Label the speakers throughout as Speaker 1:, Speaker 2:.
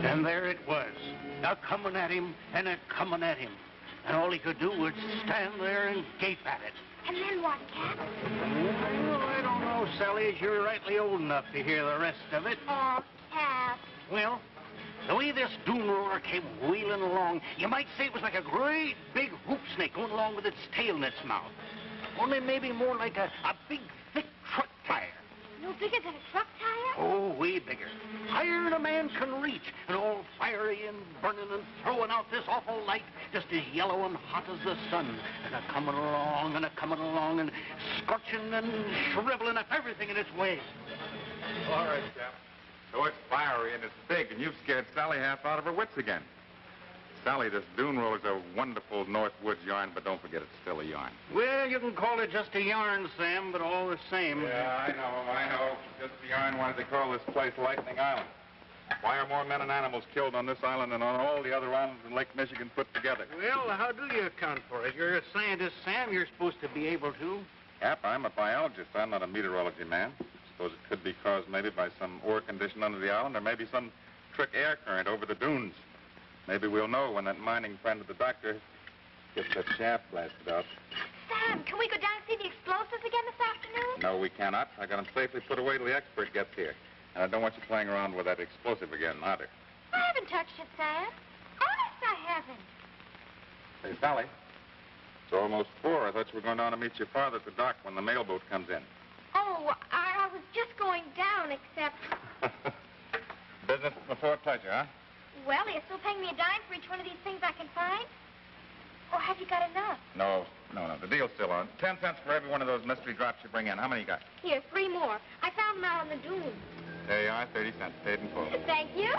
Speaker 1: And there it was, a-coming at him and a-coming at him. And all he could do was stand there and gape at it.
Speaker 2: And then what, Cap?
Speaker 1: Well, I don't know, Sally, as you're rightly old enough to hear the rest of it.
Speaker 2: Oh, Cap.
Speaker 1: Well, the way this Dune roller came wheeling along, you might say it was like a great big hoop snake going along with its tail in its mouth. Only maybe more like a big, thick truck tire.
Speaker 2: No bigger than a truck tire?
Speaker 1: Oh, way bigger. Higher than a man can reach, and all fiery and burning and throwing out this awful light, just as yellow and hot as the sun, and a-coming along and a-coming along and scorching and shriveling up everything in its way.
Speaker 3: All right, Cap. So it's fiery and it's big, and you've scared Sally half out of her wits again. Sally, this Dune roller's a wonderful North Woods yarn, but don't forget it's still a yarn.
Speaker 1: Well, you can call it just a yarn, Sam, but all the same.
Speaker 3: Yeah, I know. Just a yarn. Why do they call this place Lightning Island? Why are more men and animals killed on this island than on all the other islands in Lake Michigan put together?
Speaker 1: Well, how do you account for it? You're a scientist, Sam. You're supposed to be able to.
Speaker 3: Cap, I'm a biologist. I'm not a meteorology man. Suppose it could be caused maybe by some ore condition under the island or maybe some trick air current over the dunes. Maybe we'll know when that mining friend of the doctor gets that shaft blasted out.
Speaker 2: Sam, can we go down and see the explosives again this afternoon?
Speaker 3: No, we cannot. I got them safely put away till the expert gets here. And I don't want you playing around with that explosive again, either.
Speaker 2: I haven't touched it, Sam. Honest, I haven't.
Speaker 3: Hey, Sally, it's almost 4. I thought you were going down to meet your father at the dock when the mailboat comes in.
Speaker 2: Oh, I was just going down, except...
Speaker 3: Business before pleasure, huh?
Speaker 2: Well, are you still paying me a dime for each one of these things I can find? Or have you got enough?
Speaker 3: No. The deal's still on. 10 cents for every one of those mystery drops you bring in. How many you got?
Speaker 2: Here, 3 more. I found them out on the dunes.
Speaker 3: There you are, 30 cents, paid in full.
Speaker 2: Thank you.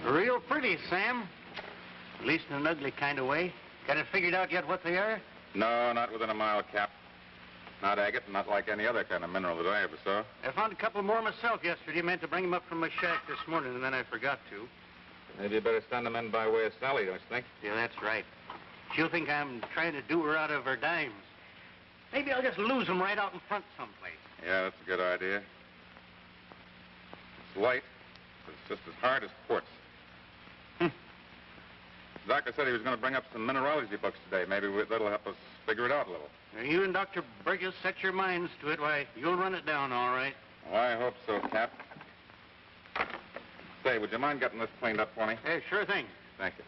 Speaker 1: Real pretty, Sam. At least in an ugly kind of way. Got it figured out yet what they are?
Speaker 3: No, not within a mile, Cap. Not agate, not like any other kind of mineral that I ever saw.
Speaker 1: I found a couple more myself yesterday. Meant to bring them up from my shack this morning, and then I forgot to.
Speaker 3: Maybe you better send them in by way of Sally, don't you think?
Speaker 1: Yeah, that's right. She'll think I'm trying to do her out of her dimes. Maybe I'll just lose them right out in front someplace.
Speaker 3: Yeah, that's a good idea. It's light, but it's just as hard as quartz. The doctor said he was going to bring up some mineralogy books today. Maybe that'll help us figure it out a little.
Speaker 1: Now, you and Dr. Burgess set your minds to it. Why, you'll run it down all right.
Speaker 3: Well, I hope so, Cap. Say, would you mind getting this cleaned up for me?
Speaker 1: Hey, sure thing.
Speaker 3: Thank you.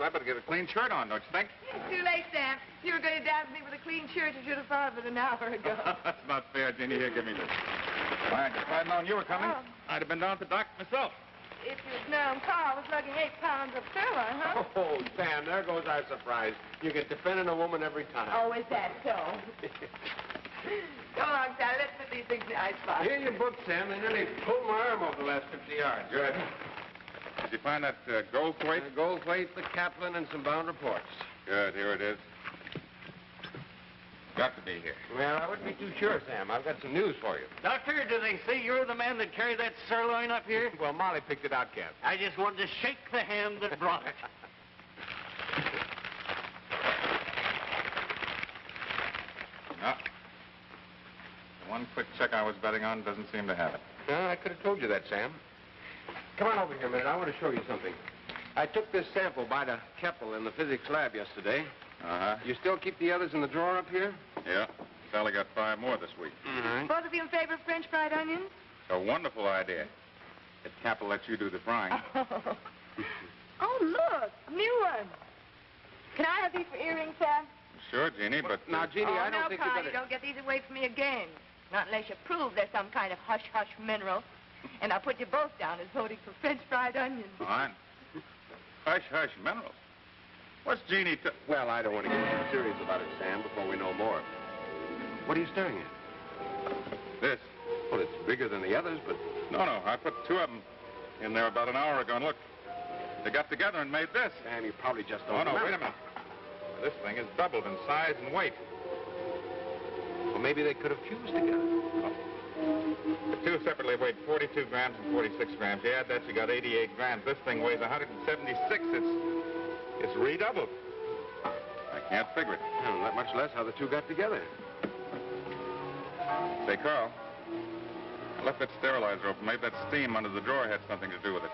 Speaker 3: I better get a clean shirt on, don't you think?
Speaker 4: It's too late, Sam. You were going to dance me with a clean shirt. You should have thought of it an hour ago.
Speaker 3: That's not fair, Jeannie. Here, give me this. Why, if I'd known you were coming, I'd have been down to the dock myself.
Speaker 4: if you'd known Carl was lugging 8 pounds of sirloin, huh?
Speaker 5: Oh, Sam, there goes our surprise. You get defending a woman every time.
Speaker 4: Oh, is that so? Come along, Sally. Let's put these things in the icebox.
Speaker 5: Here you book, Sam. They nearly pulled my arm off the last 50 yards.
Speaker 3: Good. Did you find that gold plate?
Speaker 5: The gold plate, the Kaplan, and some bound reports.
Speaker 3: Good, here it is. Got to be here.
Speaker 5: Well, I wouldn't be too sure, Sam. I've got some news for you.
Speaker 1: Doctor, do they say you're the man that carried that sirloin up here?
Speaker 5: Well, Molly picked it out, Cap.
Speaker 1: I just wanted to shake the hand that brought it.
Speaker 3: No. The one quick check I was betting on doesn't seem to have it.
Speaker 5: No, I could have told you that, Sam. Come on over here a minute. I want to show you something. I took this sample by to Keppel in the physics lab yesterday.
Speaker 3: Uh-huh.
Speaker 5: You still keep the others in the drawer up here?
Speaker 3: Yeah. Sally got 5 more this week.
Speaker 5: All right.
Speaker 4: Both of you in favor of French fried onions?
Speaker 3: It's a wonderful idea. If Cap'll let you do the frying.
Speaker 4: Oh, look, new one. Can I have these for earrings, Sam?
Speaker 3: Sure, Jeannie, but...
Speaker 5: Now, Jeannie, I don't think you
Speaker 4: Carl,
Speaker 5: better...
Speaker 4: you don't get these away from me again. Not unless you prove there's some kind of hush-hush mineral. And I'll put you both down as voting for French fried onions.
Speaker 3: Fine. Hush, minerals. What's Jeannie
Speaker 5: Well, I don't want to get too serious about it, Sam, before we know more. What are you staring at?
Speaker 3: This.
Speaker 5: Well, it's bigger than the others, but...
Speaker 3: No, I put 2 of them in there about an hour ago, and look. They got together and made this.
Speaker 5: Sam, you probably just
Speaker 3: Oh,
Speaker 5: don't
Speaker 3: no,
Speaker 5: remember.
Speaker 3: wait a minute. This thing is doubled in size and weight.
Speaker 5: Well, maybe they could have fused together.
Speaker 3: The 2 separately weighed 42 grams and 46 grams. You add that, you got 88 grams. This thing weighs 176. It's redoubled. I can't figure it.
Speaker 5: Well, not much less how the 2 got together.
Speaker 3: Say, Carl, I left that sterilizer open. Maybe that steam under the drawer had something to do with it.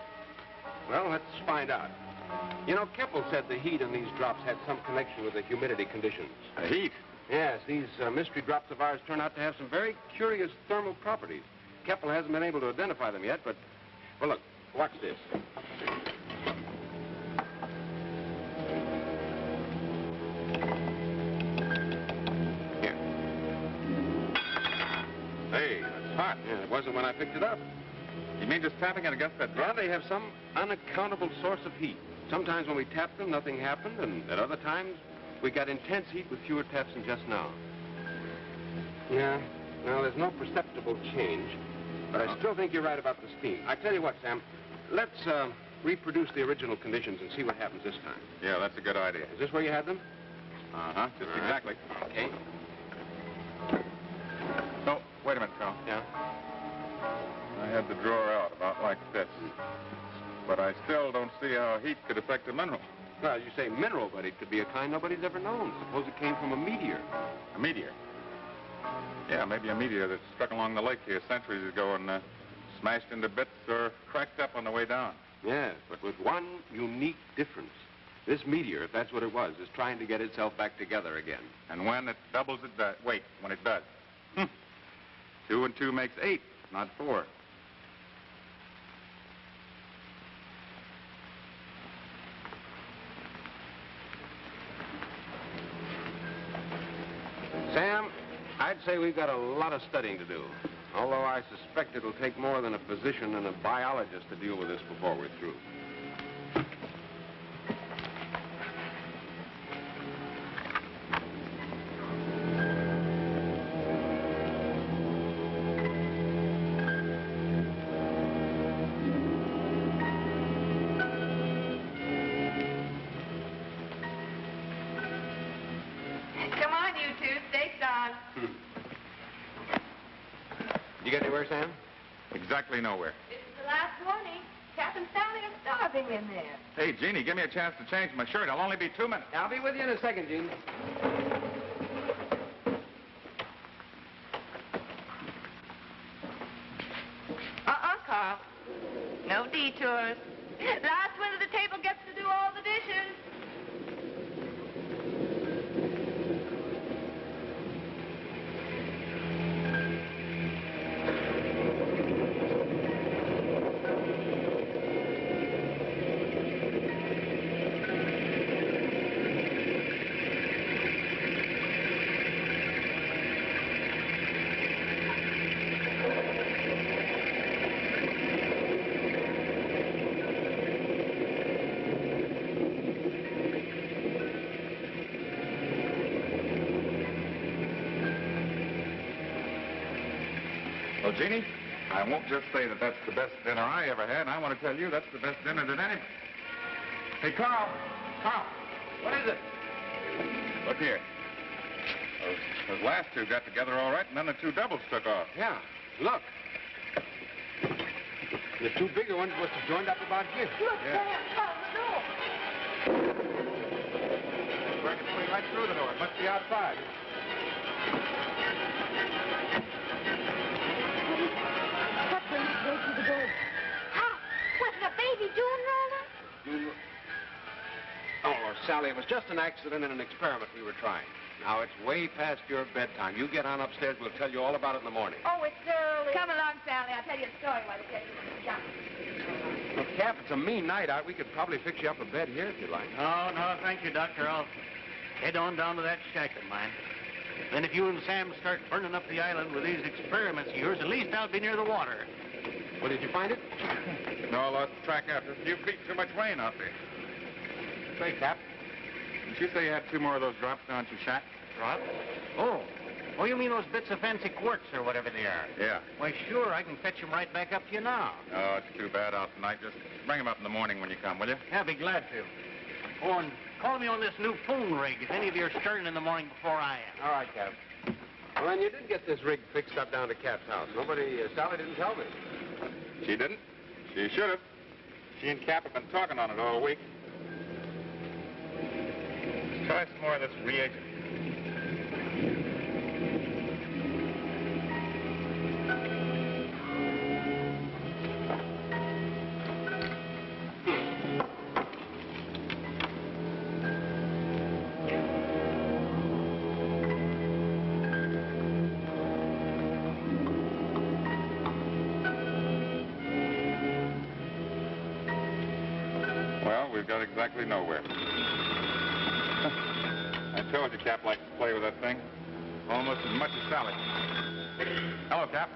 Speaker 5: Well, let's find out. You know, Keppel said the heat in these drops had some connection with the humidity conditions.
Speaker 3: The heat?
Speaker 5: Yes, these mystery drops of ours turn out to have some very curious thermal properties. Keppel hasn't been able to identify them yet, but... Well, look, watch this. Here.
Speaker 3: Hey, that's hot.
Speaker 5: Yeah, it wasn't when I picked it up.
Speaker 3: You mean just tapping it against that
Speaker 5: Yeah,
Speaker 3: drop?
Speaker 5: they have some unaccountable source of heat. Sometimes when we tapped them, nothing happened, and at other times, we got intense heat with fewer taps than just now. Yeah, well, there's no perceptible change, but I still think you're right about the steam. I tell you what, Sam, let's reproduce the original conditions and see what happens this time.
Speaker 3: Yeah, that's a good idea.
Speaker 5: Is this where you had them?
Speaker 3: Uh-huh, just
Speaker 5: All right.
Speaker 3: exactly.
Speaker 5: Okay.
Speaker 3: No, wait a minute, Carl.
Speaker 5: Yeah?
Speaker 3: I had the drawer out about like this. But I still don't see how heat could affect the mineral.
Speaker 5: Well, you say mineral, but it could be a kind nobody's ever known. Suppose it came from a meteor.
Speaker 3: A meteor? Yeah, maybe a meteor that struck along the lake here centuries ago and smashed into bits or cracked up on the way down.
Speaker 5: Yes, but with one unique difference. This meteor, if that's what it was, is trying to get itself back together again.
Speaker 3: And when it doubles, it does. Wait, when it does. 2 and 2 makes 8, not 4.
Speaker 5: Sam, I'd say we've got a lot of studying to do. Although I suspect it'll take more than a physician and a biologist to deal with this before we're through.
Speaker 4: Come on, you two. Steak's on.
Speaker 5: You get anywhere, Sam?
Speaker 3: Exactly nowhere.
Speaker 4: This is the last warning. Captain Stanley is starving in there.
Speaker 3: Hey, Jeannie, give me a chance to change my shirt. I'll only be 2 minutes.
Speaker 5: I'll be with you in a second, Gene.
Speaker 4: Carl. No detours. Last one at the table gets to do all the dishes.
Speaker 3: Well, Jeannie, I won't just say that that's the best dinner I ever had. I want to tell you that's the best dinner that any... Hey, Carl! Carl! What is it? Look here. Those last two got together all right, and then the two doubles took off.
Speaker 5: Yeah, look. The two bigger ones must have joined up about here.
Speaker 4: Look,
Speaker 3: Yeah.
Speaker 4: Sam, close the door.
Speaker 3: Breaking right through the door. It must be outside.
Speaker 2: What brings you right through the door? How? Was it a baby Dune roller?
Speaker 5: Oh, Sally, it was just an accident and an experiment we were trying. Now, it's way past your bedtime. You get on upstairs. We'll tell you all about it in the morning.
Speaker 2: Oh, it's early.
Speaker 4: Come along, Sally. I'll tell you a story while they get you some junk.
Speaker 5: Look, Cap, it's a mean night out. We could probably fix you up a bed here if you like.
Speaker 1: No, no, thank you, Doctor. I'll head on down to that shack of mine. Then if you and Sam start burning up the island with these experiments of yours, at least I'll be near the water.
Speaker 5: Well, did you find it?
Speaker 3: No, I lost track after a few feet. Too much rain out there.
Speaker 5: Say, Cap.
Speaker 3: Did you say you had two more of those drops down at your shack?
Speaker 1: Drops? Oh. Oh, you mean those bits of fancy quartz or whatever they are?
Speaker 3: Yeah.
Speaker 1: Why, sure, I can fetch them right back up to you now.
Speaker 3: Oh, it's too bad out tonight. Just bring them up in the morning when you come, will you?
Speaker 1: Yeah, I'll be glad to. Oh, and call me on this new phone rig if any of you are starting in the morning before I am.
Speaker 5: All right, Cap. Well, then you did get this rig fixed up down to Cap's house. Sally didn't tell me.
Speaker 3: She didn't? She should have. She and Cap have been talking on it all week. Let's try some more of this reagent. Well, we've got exactly nowhere. I told you Cap likes to play with that thing. Almost as much as Sally. Hello, Cap.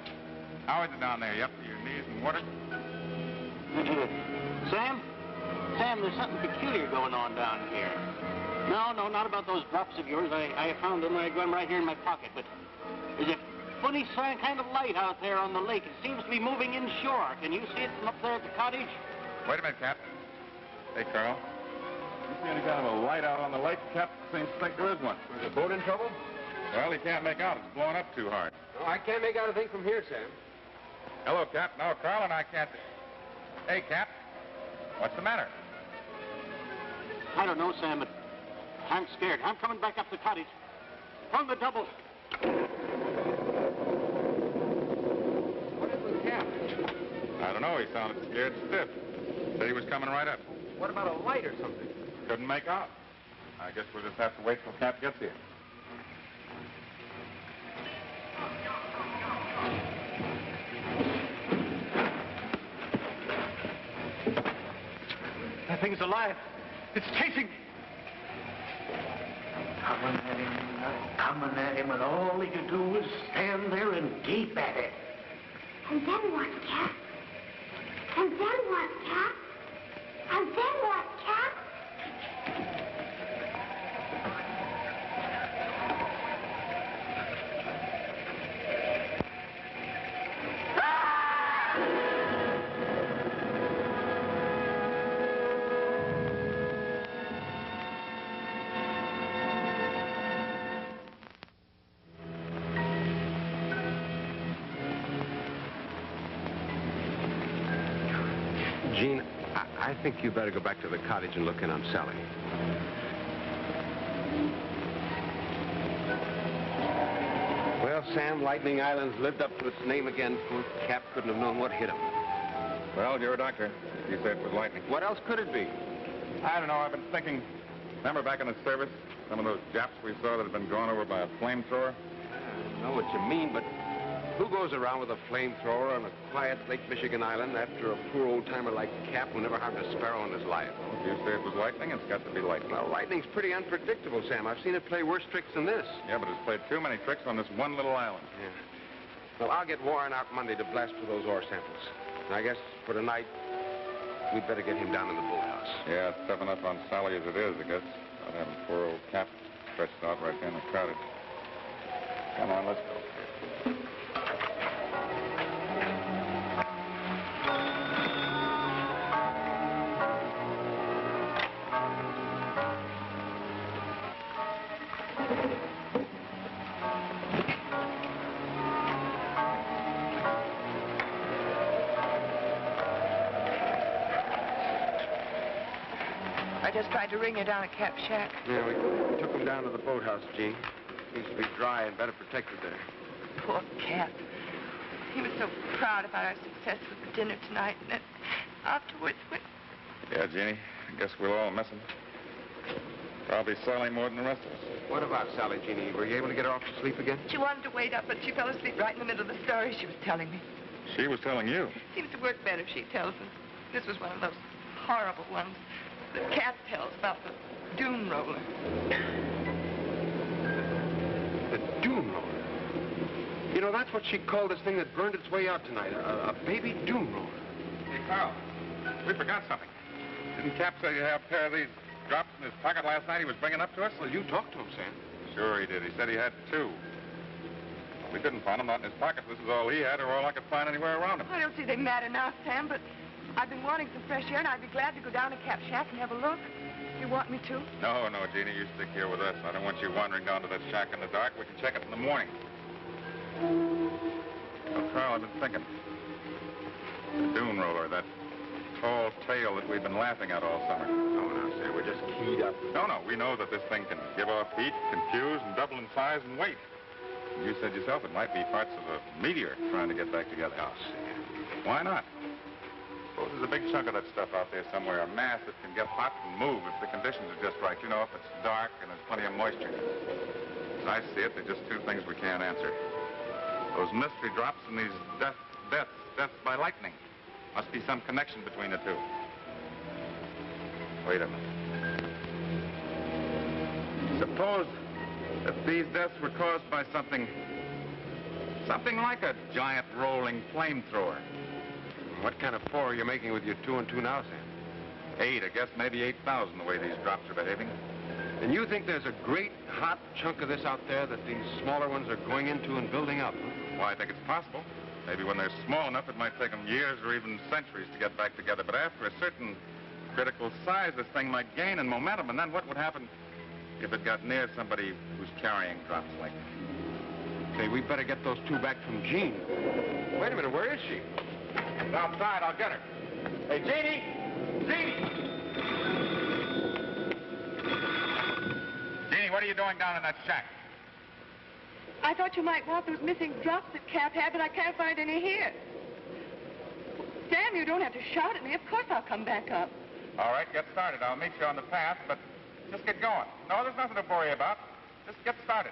Speaker 3: How is it down there? You up to your knees in water?
Speaker 1: Sam? Sam, there's something peculiar going on down here. No, not about those drops of yours. I found them. I got them right here in my pocket. But there's a funny kind of light out there on the lake. It seems to be moving inshore. Can you see it from up there at the cottage?
Speaker 3: Wait a minute, Cap. Hey, Carl. You see any kind of a light out on the lake? Cap seems to think there is one.
Speaker 5: Was the boat in trouble?
Speaker 3: Well, he can't make out. It's blowing up too hard.
Speaker 5: No, I can't make out a thing from here, Sam.
Speaker 3: Hello, Cap. No, Carl and I can't... Hey, Cap. What's the matter?
Speaker 1: I don't know, Sam, but I'm scared. I'm coming back up the cottage. From the double.
Speaker 5: What is with Cap?
Speaker 3: I don't know. He sounded scared stiff. Said he was coming right up.
Speaker 5: What about a light or something?
Speaker 3: Couldn't make out. I guess we'll just have to wait till Cap gets here.
Speaker 1: That thing's alive. It's chasing. Coming at him, and all he could do was stand there and gape at it.
Speaker 2: And then what, Cap? And then what, Cap? And then what, Cap?
Speaker 5: Gene, I think you better go back to the cottage and look in on Sally. Well, Sam, Lightning Island's lived up to its name again. Poor Cap couldn't have known what hit him.
Speaker 3: Well, you're a doctor. You said it was lightning.
Speaker 5: What else could it be?
Speaker 3: I don't know. I've been thinking... Remember back in the service? Some of those Japs we saw that had been gone over by a flamethrower?
Speaker 5: I know what you mean, but who goes around with a flamethrower on a quiet Lake Michigan island after a poor old-timer like Cap who never harmed a sparrow in his life?
Speaker 3: If you say it was lightning, it's got to be lightning.
Speaker 5: Well, lightning's pretty unpredictable, Sam. I've seen it play worse tricks than this.
Speaker 3: Yeah, but it's played too many tricks on this one little island.
Speaker 5: Yeah. Well, I'll get Warren out Monday to blast for those ore samples. And I guess for tonight, we'd better get him down in the boathouse.
Speaker 3: Yeah, it's tough enough on Sally as it is, I guess. I'd have poor old Cap stretched out right there in the cottage. Come on, let's go.
Speaker 4: I just tried to ring you down at Cap Shack.
Speaker 5: Yeah, we took him down to the boathouse, Gene. Seems to be dry and better protected there.
Speaker 4: Poor Cap. He was so proud about our success with the dinner tonight, and then afterwards,
Speaker 3: Yeah, Jeannie, I guess we'll all miss him. Probably Sally more than the rest of us.
Speaker 5: What about Sally, Jeannie? Were you able to get her off to sleep again?
Speaker 4: she wanted to wait up, but she fell asleep right in the middle of the story she was telling me.
Speaker 3: She was telling you.
Speaker 4: Seems to work better if she tells them. This was one of those horrible ones that Cap tells about the Dune roller.
Speaker 5: The Dune roller? You know, that's what she called this thing that burned its way out tonight, a baby Dune roller.
Speaker 3: Hey, Carl, we forgot something. Didn't Cap say you have a pair of these drops in his pocket last night he was bringing up to us?
Speaker 5: Well, you talked to him, Sam.
Speaker 3: Sure he did. He said he had 2. We didn't find them, not in his pocket. This is all he had or all I could find anywhere around him.
Speaker 4: I don't see they matter now, Sam, but I've been wanting some fresh air, and I'd be glad to go down to Cap Shack and have a look. You want me to?
Speaker 3: No, Jeannie, you stick here with us. I don't want you wandering down to that shack in the dark. We can check it in the morning. Oh, Carl, I've been thinking. The Dune roller, that tall tale that we've been laughing at all summer.
Speaker 5: Oh, no, Sam, we're just keyed up.
Speaker 3: No, we know that this thing can give off heat, confuse, and double in size and weight. You said yourself it might be parts of a meteor trying to get back together.
Speaker 5: Oh, Sam.
Speaker 3: Why not? Suppose there's a big chunk of that stuff out there somewhere, a mass that can get hot and move if the conditions are just right. You know, if it's dark and there's plenty of moisture. As I see it, there are just 2 things we can't answer. Those mystery drops and these deaths by lightning. Must be some connection between the 2. Wait a minute. Suppose that these deaths were caused by something like a giant rolling flamethrower.
Speaker 5: What kind of 4 are you making with your 2 and 2 now, Sam?
Speaker 3: 8, I guess maybe 8,000 the way these drops are behaving.
Speaker 5: And you think there's a great hot chunk of this out there that these smaller ones are going into and building up? Huh?
Speaker 3: Well, I think it's possible. Maybe when they're small enough, it might take them years or even centuries to get back together. But after a certain critical size, this thing might gain in momentum. And then what would happen if it got near somebody who's carrying drops like that?
Speaker 5: Say, we better get those 2 back from Jean. Wait a minute, where is she?
Speaker 3: She's outside. I'll get her. Hey, Jeannie! Jeannie! Jeannie, what are you doing down in that shack?
Speaker 4: I thought you might want those missing drops that Cap had, but I can't find any here. Sam, you don't have to shout at me. Of course I'll come back up.
Speaker 3: All right, get started. I'll meet you on the path, but just get going. No, there's nothing to worry about. Just get started.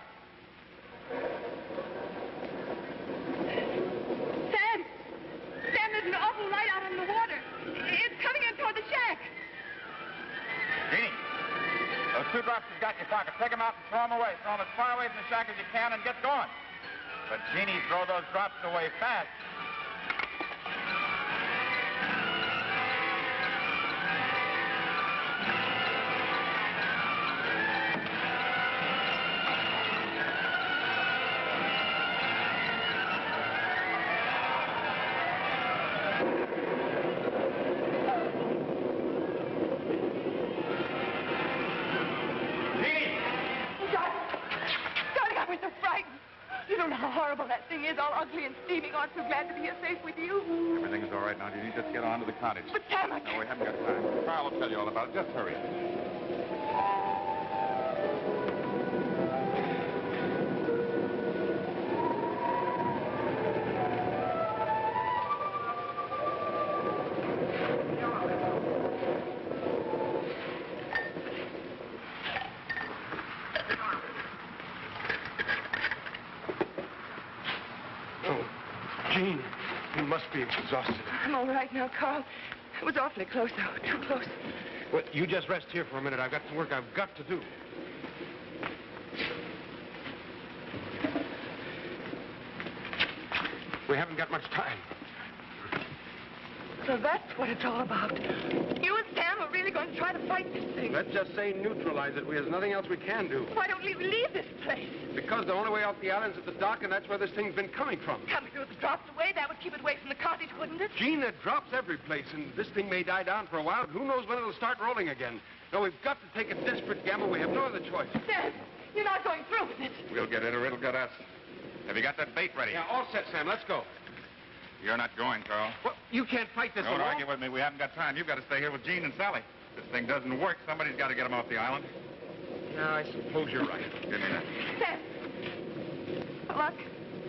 Speaker 4: Sam! Sam, there's an awful light out on the water. It's coming in toward the shack.
Speaker 3: Jeannie, those 2 drops you've got in your pocket, take them out and throw them away. Throw them as far away from the shack as you can and get going. But, Jeannie, throw those drops away fast.
Speaker 4: You don't know how horrible that thing is, all ugly and steaming. I'm so glad to be here safe with you.
Speaker 3: Everything's all right now. You need to just get on to the cottage.
Speaker 4: But, Sam, I can't.
Speaker 3: No, we haven't got time. Carl will tell you all about it. Just hurry.
Speaker 5: Jean, you must be exhausted.
Speaker 4: I'm all right now, Carl. It was awfully close, though. Too close.
Speaker 5: Well, you just rest here for a minute. I've got some work I've got to do. We haven't got much time.
Speaker 4: So that's what it's all about. You and Sam are really going to try to fight this thing.
Speaker 5: Let's just say neutralize it. There's nothing else we can do.
Speaker 4: Why don't we leave this place?
Speaker 5: Because the only way off the island's at the dock, and that's where this thing's been coming from.
Speaker 4: Can't we throw the drops away? That would keep it away from the cottage, wouldn't it?
Speaker 5: Gene, there drops every place, and this thing may die down for a while. Who knows when it'll start rolling again? No, we've got to take a desperate gamble. We have no other choice.
Speaker 4: Sam, You're not going through with it.
Speaker 3: We'll get it or it'll get us. Have you got that bait ready?
Speaker 5: Yeah, all set, Sam. Let's go.
Speaker 3: You're not going, Carl.
Speaker 5: Well, you can't fight this
Speaker 3: Don't
Speaker 5: alone.
Speaker 3: argue with me. We haven't got time. You've got to stay here with Gene and Sally. If this thing doesn't work, somebody's got to get them off the island.
Speaker 5: Yeah, I suppose you're right.
Speaker 3: Give me that.
Speaker 4: Sam. Look.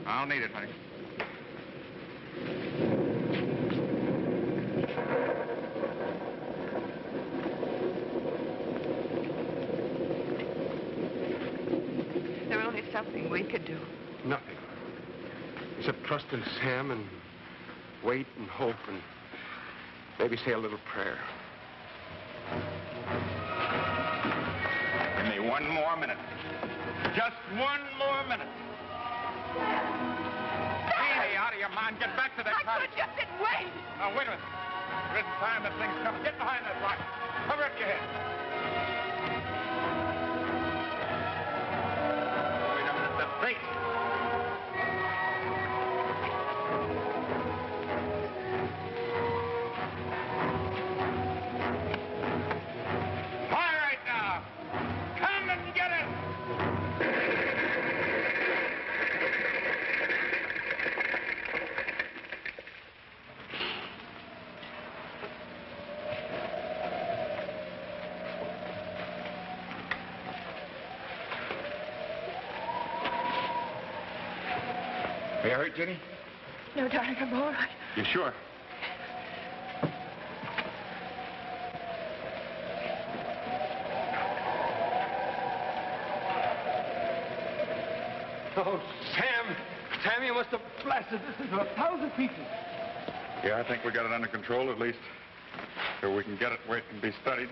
Speaker 3: I'll need it, honey.
Speaker 4: There's only something we could do.
Speaker 5: Nothing. Except trust in Sam and wait and hope and maybe say a little prayer.
Speaker 3: Give me one more minute. Just one more minute. Hey, out of your mind. Get back to that
Speaker 4: I
Speaker 3: cottage.
Speaker 4: could just sit and wait.
Speaker 3: Now, wait a minute. There isn't time. That thing's coming. Get behind that rock. Cover up your head. Wait a minute. The bait. All right, now. Come and get it. Are you hurt, Jenny?
Speaker 4: No, darling, I'm all right.
Speaker 3: You sure?
Speaker 5: Oh, Sam. Sam, you must have blasted this into 1,000 pieces.
Speaker 3: Yeah, I think we got it under control, at least so we can get it where it can be studied.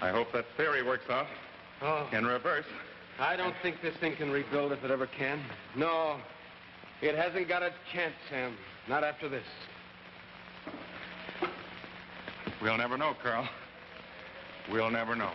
Speaker 3: I hope that theory works out
Speaker 5: Oh,
Speaker 3: in reverse.
Speaker 5: I don't think this thing can rebuild if it ever can. No, it hasn't got a chance, Sam. Not after this.
Speaker 3: We'll never know, Carl. We'll never know.